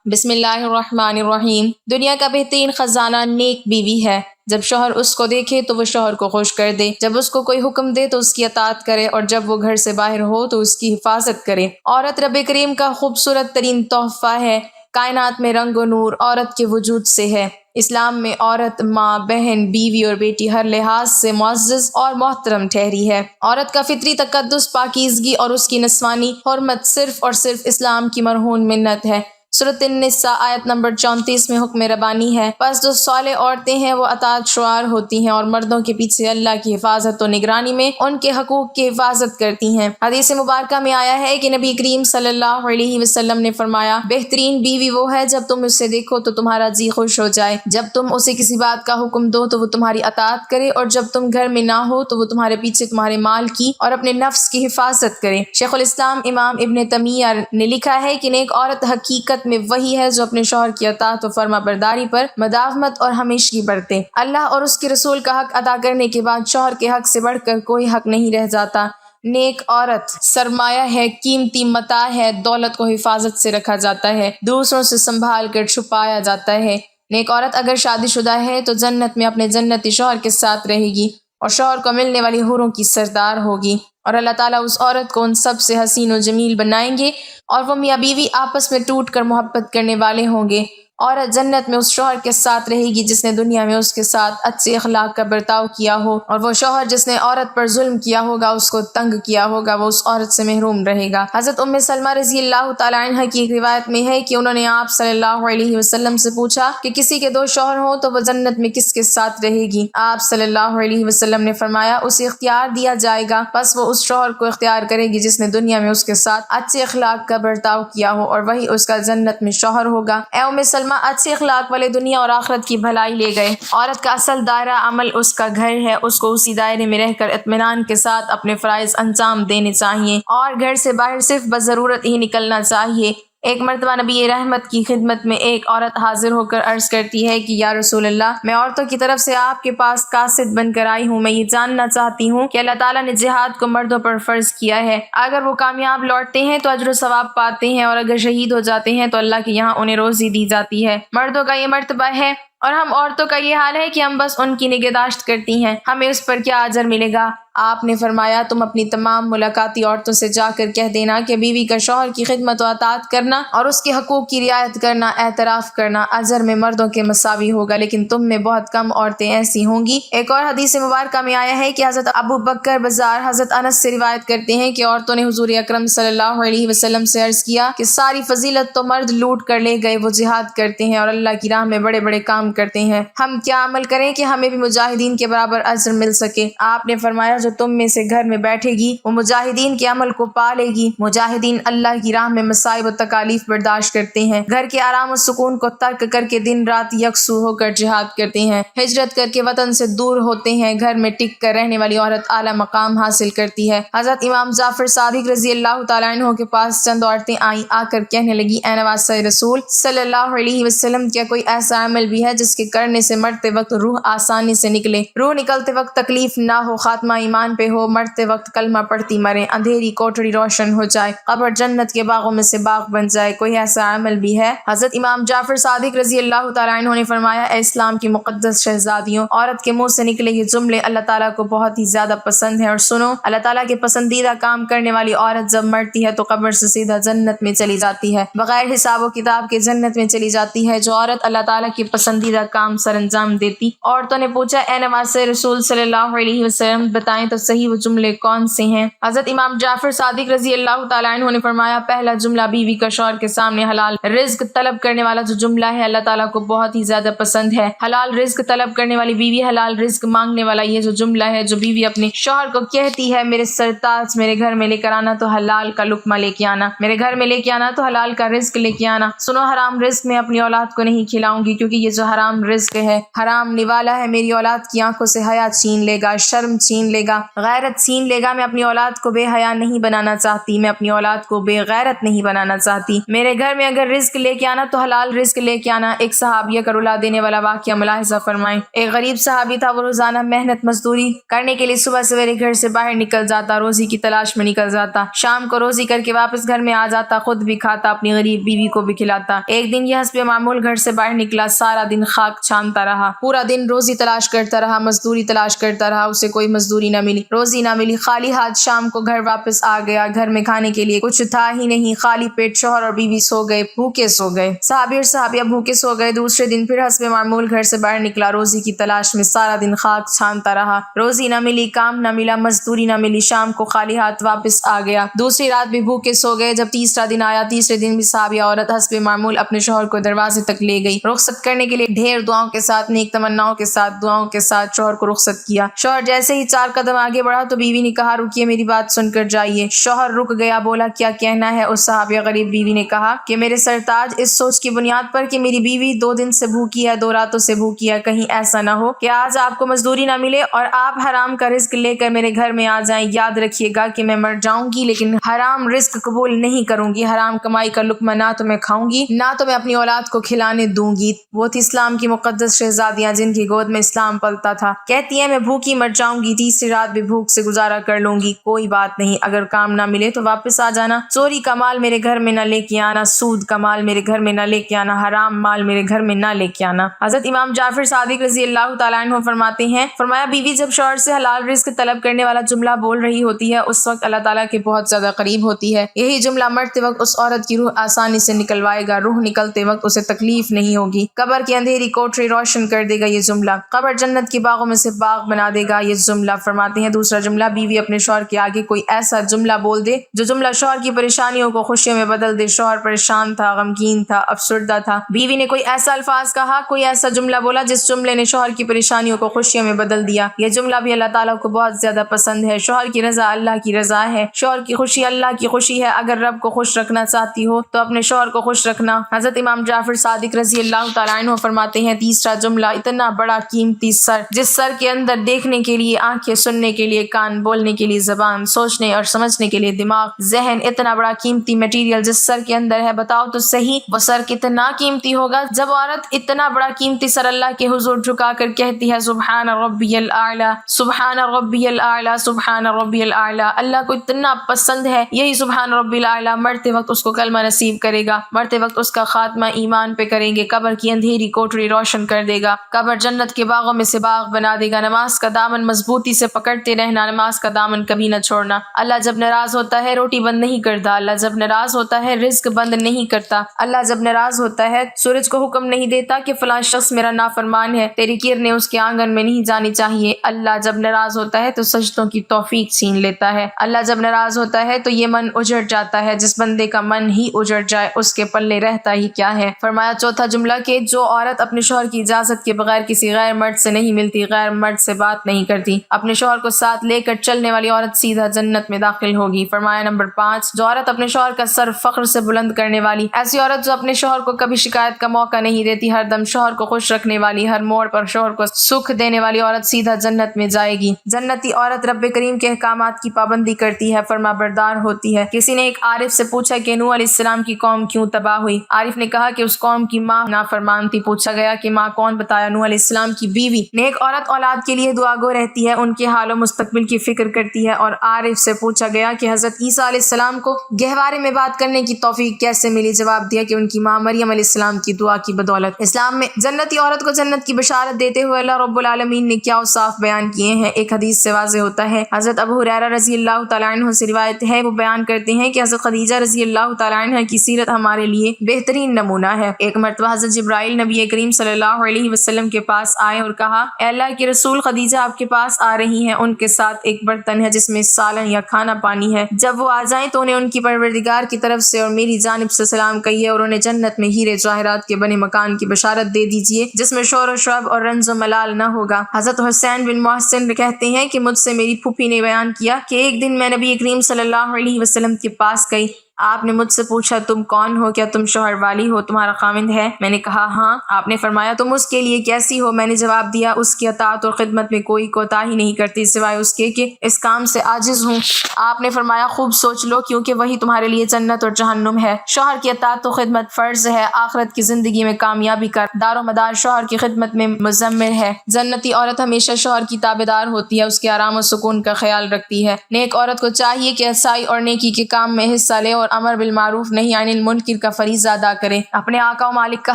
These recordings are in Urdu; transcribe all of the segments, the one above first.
بسم اللہ الرحمن الرحیم۔ دنیا کا بہترین خزانہ نیک بیوی ہے۔ جب شوہر اس کو دیکھے تو وہ شوہر کو خوش کر دے، جب اس کو کوئی حکم دے تو اس کی اطاعت کرے، اور جب وہ گھر سے باہر ہو تو اس کی حفاظت کرے۔ عورت رب کریم کا خوبصورت ترین تحفہ ہے۔ کائنات میں رنگ و نور عورت کے وجود سے ہے۔ اسلام میں عورت ماں، بہن، بیوی اور بیٹی ہر لحاظ سے معزز اور محترم ٹھہری ہے۔ عورت کا فطری تقدس، پاکیزگی اور اس کی نسوانی حرمت صرف اور صرف اسلام کی مرہون منت ہے۔ سورۃ النساء آیت نمبر 34 میں حکم ربانی ہے، پس جو صالح عورتیں ہیں وہ اطاعت شعار ہوتی ہیں اور مردوں کے پیچھے اللہ کی حفاظت و نگرانی میں ان کے حقوق کی حفاظت کرتی ہیں۔ حدیث مبارکہ میں آیا ہے کہ نبی کریم صلی اللہ علیہ وسلم نے فرمایا، بہترین بیوی وہ ہے جب تم اسے دیکھو تو تمہارا جی خوش ہو جائے، جب تم اسے کسی بات کا حکم دو تو وہ تمہاری اطاعت کرے، اور جب تم گھر میں نہ ہو تو وہ تمہارے پیچھے تمہارے مال کی اور اپنے نفس کی حفاظت کرے۔ شیخ الاسلام امام ابن تیمیہ نے لکھا ہے کہ نیک عورت حقیقت میں وہی ہے جو اپنے شوہر کی اطاعت و فرما برداری پر مداومت اور ہمیشگی برتے۔ اللہ اور اس کے رسول کا حق ادا کرنے کے بعد شوہر کے حق سے بڑھ کر کوئی حق نہیں رہ جاتا۔ نیک عورت سرمایہ ہے، قیمتی متاع ہے، دولت کو حفاظت سے رکھا جاتا ہے، دوسروں سے سنبھال کر چھپایا جاتا ہے۔ نیک عورت اگر شادی شدہ ہے تو جنت میں اپنے جنتی شوہر کے ساتھ رہے گی اور شوہر کو ملنے والی حوروں کی سردار ہوگی، اور اللہ تعالیٰ اس عورت کو ان سب سے حسین و جمیل بنائیں گے، اور وہ میاں بیوی آپس میں ٹوٹ کر محبت کرنے والے ہوں گے۔ عورت جنت میں اس شوہر کے ساتھ رہے گی جس نے دنیا میں اس کے ساتھ اچھے اخلاق کا برتاؤ کیا ہو، اور وہ شوہر جس نے عورت پر ظلم کیا ہوگا، اس کو تنگ کیا ہوگا، وہ اس عورت سے محروم رہے گا۔ حضرت ام سلمہ رضی اللہ تعالیٰ عنہ کی ایک روایت میں ہے کہ انہوں نے آپ صلی اللہ علیہ وسلم سے پوچھا کہ کسی کے 2 شوہر ہوں تو وہ جنت میں کس کے ساتھ رہے گی؟ آپ صلی اللہ علیہ وسلم نے فرمایا، اسے اختیار دیا جائے گا، بس وہ اس شوہر کو اختیار کرے گی جس نے دنیا میں اس کے ساتھ اچھے اخلاق کا برتاؤ کیا ہو، اور وہی اس کا جنت میں شوہر ہوگا۔ اے ام سلمہ، اچھے اخلاق والے دنیا اور آخرت کی بھلائی لے گئے۔ عورت کا اصل دائرہ عمل اس کا گھر ہے، اس کو اسی دائرے میں رہ کر اطمینان کے ساتھ اپنے فرائض انجام دینے چاہیے، اور گھر سے باہر صرف بضرورت ہی نکلنا چاہیے۔ ایک مرتبہ نبی رحمت کی خدمت میں ایک عورت حاضر ہو کر عرض کرتی ہے کہ یا رسول اللہ، میں عورتوں کی طرف سے آپ کے پاس قاصد بن کر آئی ہوں، میں یہ جاننا چاہتی ہوں کہ اللہ تعالیٰ نے جہاد کو مردوں پر فرض کیا ہے، اگر وہ کامیاب لوٹتے ہیں تو اجر و ثواب پاتے ہیں، اور اگر شہید ہو جاتے ہیں تو اللہ کے یہاں انہیں روزی دی جاتی ہے۔ مردوں کا یہ مرتبہ ہے اور ہم عورتوں کا یہ حال ہے کہ ہم بس ان کی نگہداشت کرتی ہیں، ہمیں اس پر کیا اجر ملے گا؟ آپ نے فرمایا، تم اپنی تمام ملاقاتی عورتوں سے جا کر کہہ دینا کہ بیوی کا شوہر کی خدمت و اطاعت کرنا اور اس کے حقوق کی رعایت کرنا، اعتراف کرنا اجر میں مردوں کے مساوی ہوگا، لیکن تم میں بہت کم عورتیں ایسی ہوں گی۔ ایک اور حدیث مبارکہ میں آیا ہے کہ حضرت ابو بکر بزار حضرت انس سے روایت کرتے ہیں کہ عورتوں نے حضور اکرم صلی اللہ علیہ وسلم سے عرض کیا کہ ساری فضیلت تو مرد لوٹ کر لے گئے، وہ جہاد کرتے ہیں اور اللہ کی راہ میں بڑے بڑے کام کرتے ہیں، ہم کیا عمل کریں کہ ہمیں بھی مجاہدین کے برابر اجر مل سکے؟ آپ نے فرمایا، جو تم میں سے گھر میں بیٹھے گی وہ مجاہدین کے عمل کو پالے گی۔ مجاہدین اللہ کی راہ میں مصائب و تکالیف برداشت کرتے ہیں، گھر کے آرام و سکون کو ترک کر کے دن رات یکسو ہو کر جہاد کرتے ہیں، ہجرت کر کے وطن سے دور ہوتے ہیں، گھر میں ٹک کر رہنے والی عورت اعلیٰ مقام حاصل کرتی ہے۔ حضرت امام جعفر صادق رضی اللہ تعالیٰ عنہ کے پاس چند عورتیں آئیں، آ کر کہنے لگی، اے نواسہ رسول صلی اللہ علیہ وسلم، کیا کوئی ایسا عمل بھی ہے جس کے کرنے سے مرتے وقت روح آسانی سے نکلے، روح نکلتے وقت تکلیف نہ ہو، خاتمہ ایمان پہ ہو، مرتے وقت کلمہ پڑھتی مرے، اندھیری کوٹڑی روشن ہو جائے، قبر جنت کے باغوں میں سے باغ بن جائے، کوئی ایسا عمل بھی ہے؟ حضرت امام جعفر صادق رضی اللہ تعالیٰ عنہ نے فرمایا، اے اسلام کی مقدس شہزادیوں، عورت کے منہ سے نکلے یہ جملے اللہ تعالیٰ کو بہت ہی زیادہ پسند ہیں، اور سنو، اللہ تعالیٰ کے پسندیدہ کام کرنے والی عورت جب مرتی ہے تو قبر سے سیدھا جنت میں چلی جاتی ہے، بغیر حساب و کتاب کے جنت میں چلی جاتی ہے۔ جو عورت اللہ تعالیٰ کے پسندیدہ کام سر انجام دیتی۔ عورتوں نے پوچھا، اے نواسہ رسول صلی اللہ علیہ وسلم، بتائیں تو صحیح وہ جملے کون سے ہیں؟ حضرت امام جعفر صادق رضی اللہ تعالیٰ عنہ نے فرمایا، پہلا جملہ بیوی کا شوہر کے سامنے حلال رزق طلب کرنے والا جو جملہ ہے اللہ تعالیٰ کو بہت ہی زیادہ پسند ہے۔ حلال رزق طلب کرنے والی بیوی، حلال رزق مانگنے والا یہ جو جملہ ہے جو بیوی اپنے شوہر کو کہتی ہے، میرے سرتاج میرے گھر میں لے کر آنا تو حلال کا لقمہ لے کے آنا، میرے گھر میں لے کے آنا تو حلال کا رزق لے کے آنا، سنو حرام رزق میں اپنی اولاد کو نہیں کھلاؤں گی، کیونکہ یہ جو حرام رزق ہے، حرام نوالا ہے، میری اولاد کی آنکھوں سے حیا چھین لے گا، شرم چھین لے گا، غیرت چھین لے گا۔ میں اپنی اولاد کو بے حیا نہیں بنانا چاہتی، میں اپنی اولاد کو بے غیرت نہیں بنانا چاہتی۔ میرے گھر میں اگر رزق لے کے آنا تو حلال رزق لے کے آنا۔ ایک صحابیہ کا رلا دینے والا واقعہ ملاحظہ فرمائیں۔ ایک غریب صحابی تھا، وہ روزانہ محنت مزدوری کرنے کے لیے صبح سویرے گھر سے باہر نکل جاتا، روزی کی تلاش میں نکل جاتا، شام کو روزی کر کے واپس گھر میں آ جاتا، خود بھی کھاتا، اپنی غریب بیوی کو بھی کھلاتا۔ ایک دن یہ حسب معمول گھر سے باہر نکلا، سارا دن خاک چھانتا رہا، پورا دن روزی تلاش کرتا رہا، مزدوری تلاش کرتا رہا، اسے کوئی مزدوری نہ ملی، روزی نہ ملی، خالی ہاتھ شام کو گھر واپس آ گیا۔ گھر میں کھانے کے لیے کچھ تھا ہی نہیں، خالی پیٹ شوہر اور بیوی سو گئے، بھوکے سو گئے، صحابی اور صحابیہ بھوکے سو گئے۔ دوسرے دن پھر حسب معمول گھر سے باہر نکلا، روزی کی تلاش میں سارا دن خاک چھانتا رہا، روزی نہ ملی، کام نہ ملا، مزدوری نہ ملی، شام کو خالی ہاتھ واپس آ گیا۔ دوسری رات بھی بھوکے سو گئے۔ جب تیسرا دن آیا، تیسرے دن بھی صحابیہ عورت حسب معمول اپنے شوہر کو دروازے تک لے گئی، رخصت کرنے کے لیے ڈھیر دعاؤں کے ساتھ، نیک تمناؤں کے ساتھ، دعاؤں کے ساتھ شوہر کو رخصت کیا۔ شوہر جیسے ہی 4 قدم آگے بڑھا تو بیوی نے کہا، رکیے، میری بات سن کر جائیے۔ شوہر رک گیا، بولا، کیا کہنا ہے؟ اس صحابیہ غریب بیوی نے کہا کہ میرے سرتاج، اس سوچ کی بنیاد پر کہ میری بیوی 2 دن سے بھوکی ہے، 2 راتوں سے بھوکی ہے، کہیں ایسا نہ ہو کہ آج آپ کو مزدوری نہ ملے اور آپ حرام کا رزق لے کر میرے گھر میں آ جائیں۔ یاد رکھیے گا کہ میں مر جاؤں گی لیکن حرام رزق قبول نہیں کروں گی، حرام کمائی کا لقمہ نہ تو میں کھاؤں گی نہ تو میں اپنی اولاد کو کھلانے دوں گی۔ وہ تھی اسلام کی مقدس شہزادیاں جن کی گود میں اسلام پلتا تھا۔ کہتی ہیں، میں بھوکی مر جاؤں گی، تیسری رات بھی بھوک سے گزارا کر لوں گی، کوئی بات نہیں، اگر کام نہ ملے تو واپس آ جانا، چوری کا مال میرے گھر میں نہ لے کے آنا، سود کا مال میرے گھر میں نہ لے کے آنا، حرام مال میرے گھر میں نہ لے کے آنا۔ حضرت امام جعفر صادق رضی اللہ تعالیٰ عنہ فرماتے ہیں، فرمایا، بیوی جب شوہر سے حلال رزق طلب کرنے والا جملہ بول رہی ہوتی ہے اس وقت اللہ تعالیٰ کے بہت زیادہ قریب ہوتی ہے۔ یہی جملہ مرتے وقت اس عورت کی روح آسانی سے نکلوائے گا، روح نکلتے وقت اسے تکلیف نہیں ہوگی، قبر کی اندھیری کوٹری روشن کر دے گا یہ جملہ، قبر جنت کے باغوں میں سے باغ بنا دے گا یہ جملہ۔ فرماتے ہیں دوسرا جملہ، بیوی اپنے شوہر کے آگے کوئی ایسا جملہ بول دے جو جملہ شوہر کی پریشانیوں کو خوشیوں میں بدل دے۔ شوہر پریشان تھا، غمگین تھا، افسردہ تھا، بیوی نے کوئی ایسا الفاظ کہا، کوئی ایسا جملہ بولا جس جملے نے شوہر کی پریشانیوں کو خوشیوں میں بدل دیا، یہ جملہ بھی اللہ تعالیٰ کو بہت زیادہ پسند ہے۔ شوہر کی رضا اللہ کی رضا ہے، شوہر کی خوشی اللہ کی خوشی ہے۔ اگر رب کو خوش رکھنا چاہتی ہو تو اپنے شوہر کو خوش رکھنا۔ حضرت امام جعفر صادق رضی اللہ تعالیٰ عنہ فرماتے ہیں، تیسرا جملہ، اتنا بڑا قیمتی سر، جس سر کے اندر دیکھنے کے لیے آنکھیں، سننے کے لیے کان، بولنے کے لیے زبان، سوچنے اور سمجھنے کے لیے دماغ، ذہن، اتنا بڑا قیمتی میٹیریل جس سر کے اندر ہے، بتاؤ تو صحیح وہ سر کتنا قیمتی ہوگا۔ جب عورت اتنا بڑا قیمتی سر اللہ کے حضور جھکا کر کہتی ہے، سبحان ربی الاعلی، سبحان ربی الاعلی، سبحان ربی الاعلی، اللہ کو اتنا پسند ہے یہی سبحان ربی الاعلی، مرتے وقت اس کو کلمہ نصیب کرے گا، مرتے وقت اس کا خاتمہ ایمان پہ کریں گے، قبر کی اندھیری کوٹری روشن کر دے گا، قبر جنت کے باغوں میں سے باغ بنا دے گا۔ نماز کا دامن مضبوطی سے پکڑتے رہنا، نماز کا دامن کبھی نہ چھوڑنا۔ اللہ جب ناراض ہوتا ہے روٹی بند نہیں کرتا، اللہ جب ناراض ہوتا ہے رزق بند نہیں کرتا، اللہ جب ناراض ہوتا ہے سورج کو حکم نہیں دیتا کہ فلاں شخص میرا نافرمان ہے، تیری کرنیں اس کے آنگن میں نہیں جانی چاہیے۔ اللہ جب ناراض ہوتا ہے تو سجدوں کی توفیق چھین لیتا ہے، اللہ جب ناراض ہوتا ہے تو یہ من اجڑ جاتا ہے، جس بندے کا من ہی اجڑ جائے اس کے پلے رہتا ہی کیا ہے۔ فرمایا چوتھا جملہ کہ جو عورت اپنے شوہر کی اجازت کے بغیر کسی غیر مرد سے نہیں ملتی، غیر مرد سے بات نہیں کرتی، اپنے شوہر کو ساتھ لے کر چلنے والی عورت سیدھا جنت میں داخل ہوگی۔ فرمایا نمبر 5، جو عورت اپنے شوہر کا سر فخر سے بلند کرنے والی، ایسی عورت جو اپنے شوہر کو کبھی شکایت کا موقع نہیں دیتی، ہر دم شوہر کو خوش رکھنے والی، ہر موڑ پر شوہر کو سکھ دینے والی عورت سیدھا جنت میں جائے گی۔ جنتی عورت رب کریم کے احکامات کی پابندی کرتی ہے، فرما بردار ہوتی ہے۔ کسی نے ایک عارف سے پوچھا کہ نوح علیہ السلام کی قوم کیوں تباہ ہوئی؟ عارف نے کہا کہ اس قوم کی ماں نافرمان تھی۔ پوچھا گیا کہ ماں کون؟ بتایا نوح علیہ السلام کی بیوی۔ نیک عورت اولاد کے لیے دعا گو رہتی ہے، ان کے حال و مستقبل کی فکر کرتی ہے۔ اور عارف سے پوچھا گیا کہ حضرت عیسیٰ علیہ السلام کو گہوارے میں بات کرنے کی توفیق کیسے ملی؟ جواب دیا کہ ان کی ماں مریم علیہ السلام کی دعا کی بدولت۔ اسلام میں جنتی عورت کو جنت کی بشارت دیتے ہوئے اللہ رب العالمین نے کیا اوصاف بیان کیے ہیں، ایک حدیث سے واضح ہوتا ہے۔ حضرت ابو ہریرہ رضی اللہ تعالیٰ عنہ سے روایت ہے، وہ بیان کرتے ہیں کہ حضرت خدیجہ رضی اللہ تعالیٰ عنہ کی سیرت ہمارے لیے بہترین نمونہ ہے۔ ایک مرتبہ حضرت جبرائیل نبی کریم صلی اللہ علیہ وسلم کے پاس آئے اور کہا، اے اللہ کے رسول، خدیجہ آپ کے پاس آ رہی ہیں، ان کے ساتھ ایک برتن ہے جس میں سالن یا کھانا پانی ہے، جب وہ آ جائیں تو انہیں ان کی پروردگار کی طرف سے اور میری جانب سے سلام کہیے اور انہیں جنت میں ہیرے جواہرات کے بنے مکان کی بشارت دے دیجیے جس میں شور و شراب اور رنج و ملال نہ ہوگا۔ حضرت حسین بن محسن کہتے ہیں کہ مجھ سے میری پھوپھی نے بیان کیا کہ ایک دن میں نبی کریم صلی اللہ علیہ وسلم کے پاس گئی آپ نے مجھ سے پوچھا تم کون ہو، کیا تم شوہر والی ہو، تمہارا خاوند ہے؟ میں نے کہا ہاں۔ آپ نے فرمایا تم اس کے لیے کیسی ہو؟ میں نے جواب دیا اس کی اطاعت اور خدمت میں کوئی کوتاہی نہیں کرتی سوائے اس کے کہ اس کام سے عاجز ہوں۔ آپ نے فرمایا خوب سوچ لو کیونکہ وہی تمہارے لیے جنت اور جہنم ہے۔ شوہر کی اطاعت و خدمت فرض ہے، آخرت کی زندگی میں کامیابی کا دار و مدار شوہر کی خدمت میں مضمر ہے۔ جنتی عورت ہمیشہ شوہر کی تابعدار ہوتی ہے، اس کے آرام و سکون کا خیال رکھتی ہے۔ نیک عورت کو چاہیے کہ اچھائی اور نیکی کے کام میں حصہ لے اور امر بالمعروف نہی عن المنکر کا فریضہ ادا کرے، اپنے آقا و مالک کا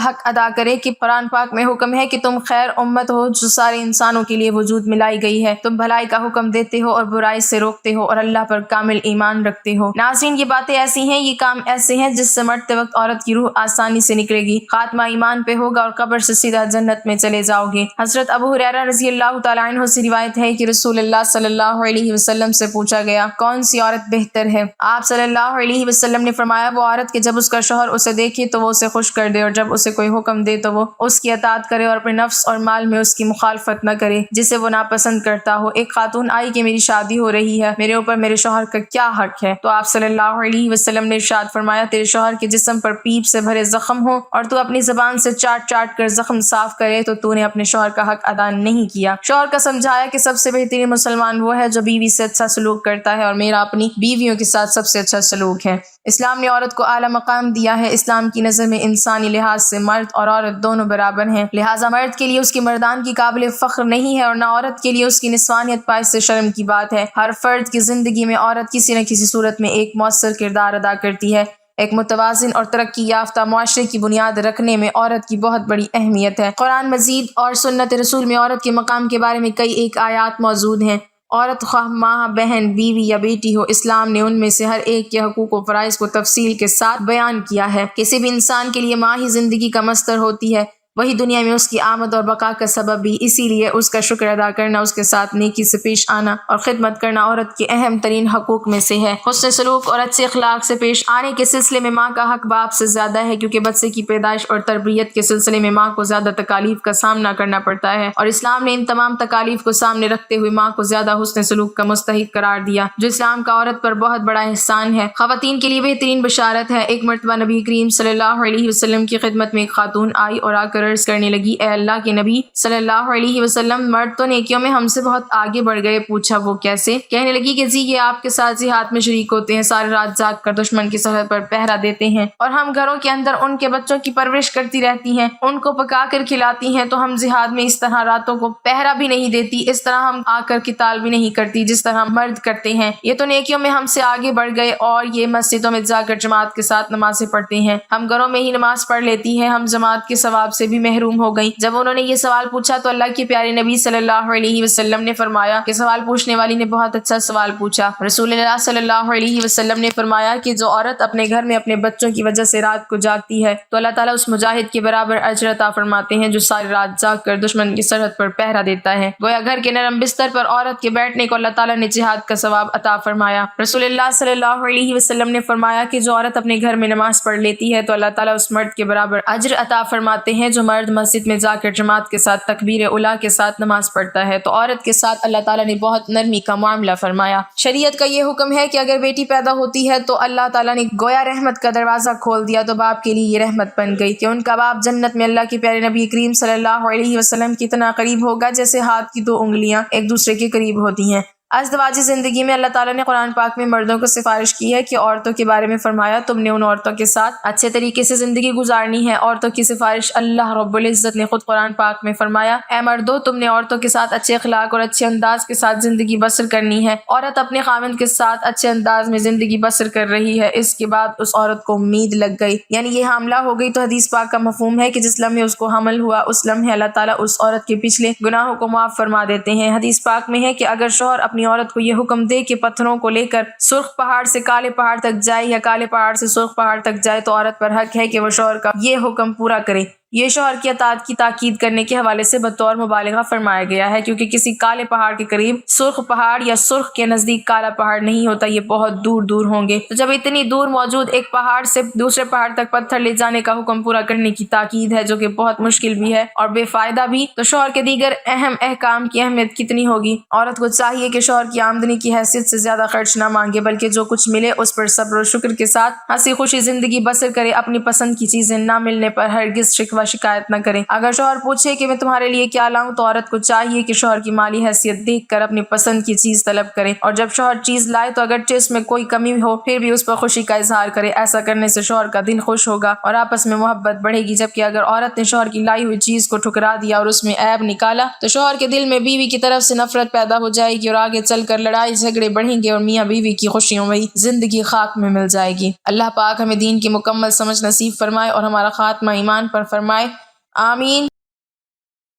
حق ادا کرے کہ قرآن پاک میں حکم ہے کہ تم خیر امت ہو جو سارے انسانوں کے لیے وجود میں لائی گئی ہے، تم بھلائی کا حکم دیتے ہو اور برائی سے روکتے ہو اور اللہ پر کامل ایمان رکھتے ہو۔ ناظرین، یہ باتیں ایسی ہیں، یہ کام ایسے ہیں جس سے مرتے وقت عورت کی روح آسانی سے نکلے گی، خاتمہ ایمان پہ ہوگا اور قبر سے سیدھا جنت میں چلے جاؤ گے۔ حضرت ابو ہریرہ رضی اللہ تعالیٰ عنہ سے روایت ہے کہ رسول اللہ صلی اللہ علیہ وسلم سے پوچھا گیا کون سی عورت بہتر ہے؟ آپ صلی اللہ علیہ وسلم نے فرمایا وہ عورت کہ جب اس کا شوہر اسے دیکھے تو وہ اسے خوش کر دے اور جب اسے کوئی حکم دے تو وہ اس کی اطاعت کرے اور اپنے نفس اور مال میں اس کی مخالفت نہ کرے جسے وہ ناپسند کرتا ہو۔ ایک خاتون آئی کہ میری شادی ہو رہی ہے، میرے اوپر میرے شوہر کا کیا حق ہے؟ تو آپ صلی اللہ علیہ وسلم نے ارشاد فرمایا تیرے شوہر کے جسم پر پیپ سے بھرے زخم ہو اور تو اپنی زبان سے چاٹ چاٹ کر زخم صاف کرے تو نے اپنے شوہر کا حق ادا نہیں کیا۔ شوہر کا سمجھایا کہ سب سے بہترین مسلمان وہ ہے جو بیوی سے اچھا سلوک کرتا ہے اور میرا اپنی بیویوں کے ساتھ سب سے اچھا سلوک ہے۔ اسلام نے عورت کو اعلیٰ مقام دیا ہے۔ اسلام کی نظر میں انسانی لحاظ سے مرد اور عورت دونوں برابر ہیں، لہٰذا مرد کے لیے اس کی مردان کی قابل فخر نہیں ہے اور نہ عورت کے لیے اس کی نسوانیت باعث سے شرم کی بات ہے۔ ہر فرد کی زندگی میں عورت کسی نہ کسی صورت میں ایک مؤثر کردار ادا کرتی ہے۔ ایک متوازن اور ترقی یافتہ معاشرے کی بنیاد رکھنے میں عورت کی بہت بڑی اہمیت ہے۔ قرآن مجید اور سنت رسول میں عورت کے مقام کے بارے میں کئی ایک آیات موجود ہیں۔ عورت خواہ ماں، بہن، بیوی یا بیٹی ہو، اسلام نے ان میں سے ہر ایک کے حقوق و فرائض کو تفصیل کے ساتھ بیان کیا ہے۔ کسی بھی انسان کے لیے ماں ہی زندگی کا مصدر ہوتی ہے، وہی دنیا میں اس کی آمد اور بقا کا سبب بھی، اسی لیے اس کا شکر ادا کرنا، اس کے ساتھ نیکی سے پیش آنا اور خدمت کرنا عورت کے اہم ترین حقوق میں سے ہے۔ حسن سلوک اور اچھے اخلاق سے پیش آنے کے سلسلے میں ماں کا حق باپ سے زیادہ ہے کیونکہ بچے کی پیدائش اور تربیت کے سلسلے میں ماں کو زیادہ تکالیف کا سامنا کرنا پڑتا ہے اور اسلام نے ان تمام تکالیف کو سامنے رکھتے ہوئے ماں کو زیادہ حسن سلوک کا مستحق قرار دیا، جو اسلام کا عورت پر بہت بڑا احسان ہے۔ خواتین کے لیے بہترین بشارت ہے۔ ایک مرتبہ نبی کریم صلی اللہ علیہ وسلم کی خدمت میں ایک خاتون آئی اور آ کر عرض کرنے لگی اے اللہ کے نبی صلی اللہ علیہ وسلم، مرد تو نیکیوں میں ہم سے بہت آگے بڑھ گئے۔ پوچھا وہ کیسے؟ کہنے لگی کہ جی یہ آپ کے ساتھ جہاد میں شریک ہوتے ہیں، ساری رات جاگ کر دشمن کی سرحد پر پہرا دیتے ہیں اور ہم گھروں کے اندر ان کے بچوں کی پرورش کرتی رہتی ہیں، ان کو پکا کر کھلاتی ہیں، تو ہم جہاد میں اس طرح راتوں کو پہرا بھی نہیں دیتی، اس طرح ہم آ کر قتال بھی نہیں کرتی جس طرح مرد کرتے ہیں۔ یہ تو نیکیوں میں ہم سے آگے بڑھ گئے اور یہ مسجدوں میں جا کر جماعت کے ساتھ نمازیں پڑھتے ہیں، ہم گھروں میں ہی نماز پڑھ لیتی ہیں، ہم جماعت کے ثواب سے بھی محروم ہو گئی۔ جب انہوں نے یہ سوال پوچھا تو اللہ کے پیارے نبی صلی اللہ علیہ وسلم نے فرمایا کہ سوال پوچھنے والی نے بہت اچھا سوال پوچھا۔ رسول اللہ صلی اللہ علیہ وسلم نے فرمایا کہ جو عورت اپنے گھر میں اپنے بچوں کی وجہ سے رات کو جاگتی ہے تو اللہ تعالیٰ اس مجاہد کے برابر اجر عطا فرماتے ہیں جو ساری رات جاگ کر دشمن کی سرحد پر پہرا دیتا ہے۔ گویا گھر کے نرم بستر پر عورت کے بیٹھنے کو اللہ تعالیٰ نے جہاد کا ثواب عطا فرمایا۔ رسول اللہ صلی اللہ علیہ وسلم نے فرمایا کہ جو عورت اپنے گھر میں نماز پڑھ لیتی ہے تو اللہ تعالیٰ اس مرد کے برابر اجر عطا فرماتے ہیں جو مرد مسجد میں جا کر جماعت کے ساتھ تکبیر اولیٰ کے ساتھ نماز پڑھتا ہے۔ تو عورت کے ساتھ اللہ تعالیٰ نے بہت نرمی کا معاملہ فرمایا۔ شریعت کا یہ حکم ہے کہ اگر بیٹی پیدا ہوتی ہے تو اللہ تعالیٰ نے گویا رحمت کا دروازہ کھول دیا تو باپ کے لیے یہ رحمت بن گئی کہ ان کا باپ جنت میں اللہ کے پیارے نبی کریم صلی اللہ علیہ وسلم کی اتنا قریب ہوگا جیسے ہاتھ کی دو انگلیاں ایک دوسرے کے قریب ہوتی ہیں۔ ازدواجی زندگی میں اللہ تعالیٰ نے قرآن پاک میں مردوں کو سفارش کی ہے کہ عورتوں کے بارے میں فرمایا تم نے ان عورتوں کے ساتھ اچھے طریقے سے زندگی گزارنی ہے۔ عورتوں کی سفارش اللہ رب العزت نے خود قرآن پاک میں فرمایا اے مردو تم نے عورتوں کے ساتھ اچھے اخلاق اور اچھے انداز کے ساتھ زندگی بسر کرنی ہے۔ عورت اپنے خاوند کے ساتھ اچھے انداز میں زندگی بسر کر رہی ہے، اس کے بعد اس عورت کو امید لگ گئی یعنی یہ حاملہ ہو گئی تو حدیث پاک کا مفہوم ہے کہ جس لمحے اس کو حمل ہوا اس لمحے اللہ تعالیٰ اس عورت کے پچھلے گناہوں کو معاف فرما دیتے ہیں۔ حدیث پاک میں ہے کہ اگر شوہر اپنی عورت کو یہ حکم دے کہ پتھروں کو لے کر سرخ پہاڑ سے کالے پہاڑ تک جائے یا کالے پہاڑ سے سرخ پہاڑ تک جائے تو عورت پر حق ہے کہ وہ شوہر کا یہ حکم پورا کرے۔ یہ شوہر کی اطاعت کی تاکید کرنے کے حوالے سے بطور مبالغہ فرمایا گیا ہے، کیونکہ کسی کالے پہاڑ کے قریب سرخ پہاڑ یا سرخ کے نزدیک کالا پہاڑ نہیں ہوتا، یہ بہت دور دور ہوں گے۔ تو جب اتنی دور موجود ایک پہاڑ سے دوسرے پہاڑ تک پتھر لے جانے کا حکم پورا کرنے کی تاکید ہے، جو کہ بہت مشکل بھی ہے اور بے فائدہ بھی، تو شوہر کے دیگر اہم احکام کی اہمیت کتنی ہوگی۔ عورت کو چاہیے کہ شوہر کی آمدنی کی حیثیت سے زیادہ خرچ نہ مانگے، بلکہ جو کچھ ملے اس پر صبر و شکر کے ساتھ ہنسی خوشی زندگی بسر کرے، اپنی پسند کی چیزیں نہ ملنے پر ہرگز شکوہ شکایت نہ کرے۔ اگر شوہر پوچھے کہ میں تمہارے لیے کیا لاؤں، تو عورت کو چاہیے کہ شوہر کی مالی حیثیت دیکھ کر اپنی پسند کی چیز طلب کرے، اور جب شوہر چیز لائے تو اگرچہ اس میں کوئی کمی ہو پھر بھی اس پر خوشی کا اظہار کرے۔ ایسا کرنے سے شوہر کا دل خوش ہوگا اور آپس میں محبت بڑھے گی، جبکہ اگر عورت نے شوہر کی لائی ہوئی چیز کو ٹھکرا دیا اور اس میں عیب نکالا تو شوہر کے دل میں بیوی کی طرف سے نفرت پیدا ہو جائے گی اور آگے چل کر لڑائی جھگڑے بڑھیں گے اور میاں بیوی کی خوشیوں میں زندگی خاک میں مل جائے گی۔ اللہ پاک ہمیں دین کی مکمل سمجھ نصیب فرمائے اور ہمارا خاتمہ ایمان پر فرمائے، آمین۔